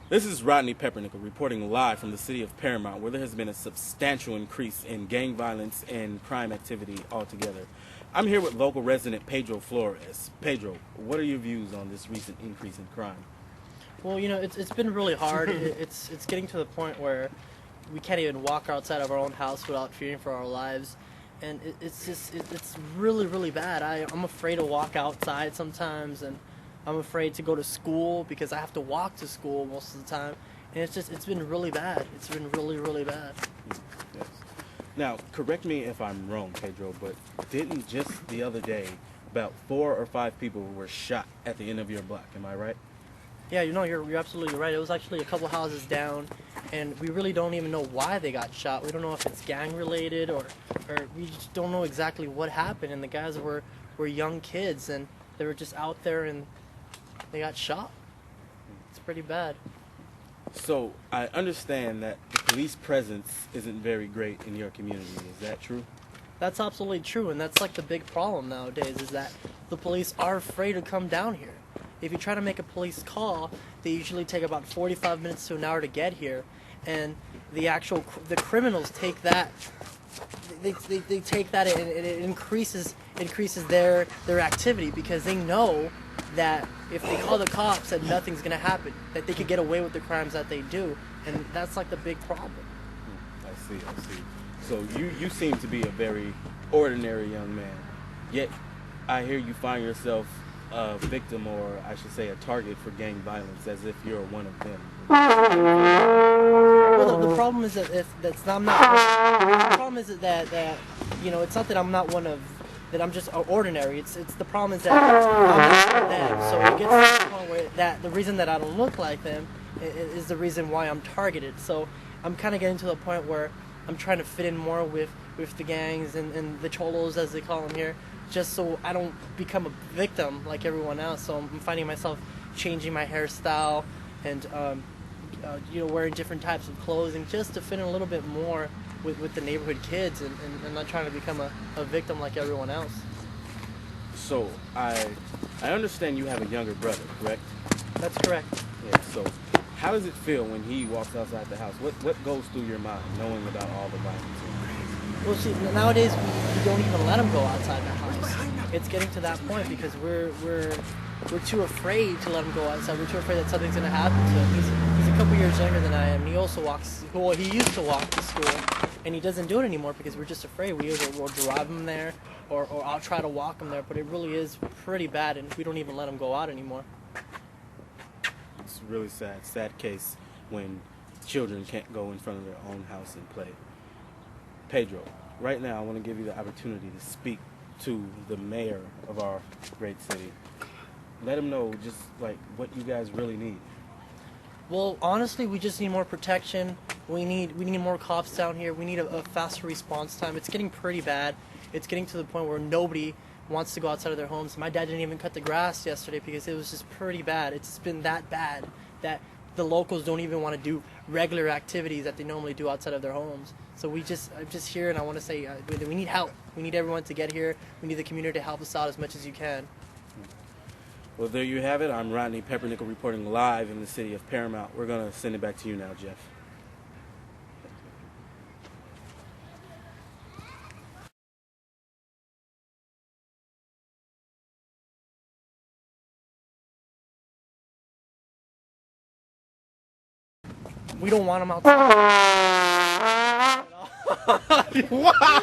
This is Rodney Peppernickel reporting live from the city of Paramount, where there has been a substantial increase in gang violence and crime activity altogether. I'm here with local resident Pedro Flores. Pedro, what are your views on this recent increase in crime? Well, it's been really hard. It's getting to the point where we can't even walk outside of our own house without fearing for our lives, and it's really bad. I'm afraid to walk outside sometimes, and I'm afraid to go to school because I have to walk to school most of the time, and it's been really bad. It's been really bad. Yes. Now, correct me if I'm wrong, Pedro, but didn't just the other day about 4 or 5 people were shot at the end of your block? Am I right? Yeah, you're absolutely right. It was actually a couple houses down, and we really don't even know why they got shot. We don't know if it's gang related or we just don't know exactly what happened. And the guys were young kids, and they were just out there and they got shot. It's pretty bad. So, I understand that the police presence isn't very great in your community. Is that true? That's absolutely true, and that's like the big problem nowadays is that the police are afraid to come down here. If you try to make a police call, they usually take about 45 minutes to an hour to get here, and the criminals take that. They take that and it increases their activity because they know that if they call the cops, that nothing's gonna happen, that they could get away with the crimes that they do, and that's like the big problem. I see. So you seem to be a very ordinary young man, yet I hear you find yourself a victim, or I should say a target for gang violence, as if you're one of them. Well, the problem is that I'm not. The problem is that it's not that I'm not one of that. I'm just ordinary. It's the problem is that I'm not them. So it gets to the point where that the reason that I don't look like them is the reason why I'm targeted. So I'm kind of getting to the point where I'm trying to fit in more with the gangs and the cholos, as they call them here, just so I don't become a victim like everyone else. So I'm finding myself changing my hairstyle and wearing different types of clothing just to fit in a little bit more with the neighborhood kids and not trying to become a victim like everyone else. So I understand you have a younger brother, correct? That's correct. Yeah. So how does it feel when he walks outside the house? What goes through your mind knowing about all the violence? Well, see, nowadays we don't even let him go outside the house. It's getting to that point because we're too afraid to let him go outside. We're too afraid that something's going to happen to him. He's a couple years younger than I am. And he also walks. Well, he used to walk to school, and he doesn't do it anymore because we're just afraid. We either will drive him there, or I'll try to walk him there. But it really is pretty bad, and we don't even let him go out anymore. It's really sad case when children can't go in front of their own house and play. Pedro, right now I want to give you the opportunity to speak to the mayor of our great city. Let him know just like what you guys really need. Well, honestly, we just need more protection. We need more cops down here. We need a faster response time. It's getting pretty bad. It's getting to the point where nobody wants to go outside of their homes. My dad didn't even cut the grass yesterday because it was just pretty bad. It's been that bad that the locals don't even want to do regular activities that they normally do outside of their homes. So I'm just here, and I want to say we need help. We need everyone to get here. We need the community to help us out as much as you can. Well, there you have it. I'm Rodney Peppernickel reporting live in the city of Paramount. We're going to send it back to you now, Jeff. We don't want them outside. Wow!